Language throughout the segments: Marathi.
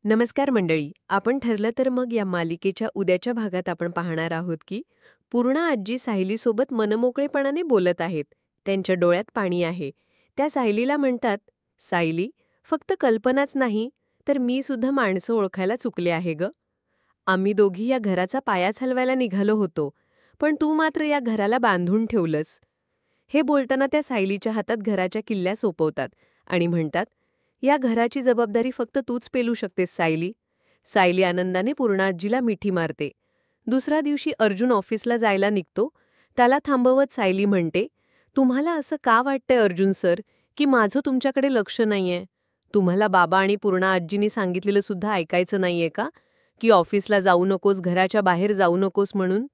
नमस्कार मंडळी. आपण ठरलं तर मग या मालिकेच्या उद्याच्या भागात आपण पाहणार आहोत की पूर्णा आजी सायलीसोबत मनमोकळेपणाने बोलत आहेत. त्यांच्या डोळ्यात पाणी आहे. त्या सायलीला म्हणतात, "सायली, फक्त कल्पनाच नाही, तर मी सुद्धा माणसं ओळखायला चुकले आहे ग. आम्ही दोघी या घराचा पायाच हलवायला निघालो होतो, पण तू मात्र या घराला बांधून ठेवलंस." हे बोलताना त्या सायलीच्या हातात घराच्या किल्ल्या सोपवतात आणि म्हणतात, "या घराची जबाबदारी फक्त तूच पेलू शकतेस सायली." सायली आनंदाने पूर्णाजीला मिठी मारते. दुसऱ्या दिवशी अर्जुन ऑफिसला जायला निघतो. त्याला थांबवत सायली म्हणते, "तुम्हाला असं का वाटतंय अर्जुन सर, की माझं तुमच्याकडे लक्ष नाहीये? तुम्हाला बाबा आणि पूर्णा आजींनी सांगितलेलं सुद्धा ऐकायचं नाहीये का, की ऑफिसला जाऊ नकोस, घराच्या बाहेर जाऊ नकोस म्हणून?"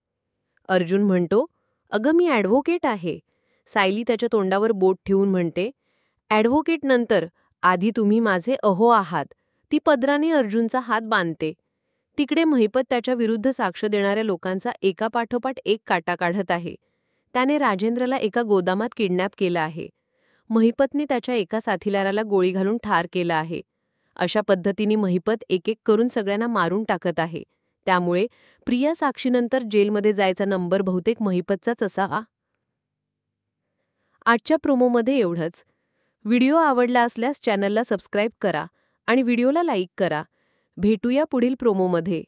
अर्जुन म्हणतो, "अगं मी ॲडव्होकेट आहे." सायली त्याच्या तोंडावर बोट ठेवून म्हणते, "ॲडव्होकेट नंतर, आधी तुम्ही माझे अहो आहात." ती पदराने अर्जुनचा हात बांधते. तिकडे महिपत त्याच्या विरुद्ध साक्ष देणाऱ्या लोकांचा एकापाठोपाठ एक काटा काढत आहे. त्याने राजेंद्रला एका गोदामात किडनॅप केलं आहे. महिपतने त्याच्या एका साथीदाराला गोळी घालून ठार केलं आहे. अशा पद्धतीने महिपत एक एक करून सगळ्यांना मारून टाकत आहे. त्यामुळे प्रिया साक्षीनंतर जेलमध्ये जायचा नंबर बहुतेक महिपतचाच असावा. आजच्या प्रोमोमध्ये एवढंच. व्हिडिओ आवडला असल्यास चॅनलला सबस्क्राईब करा आणि व्हिडिओला लाईक करा. भेटूया पुढील प्रोमोमध्ये.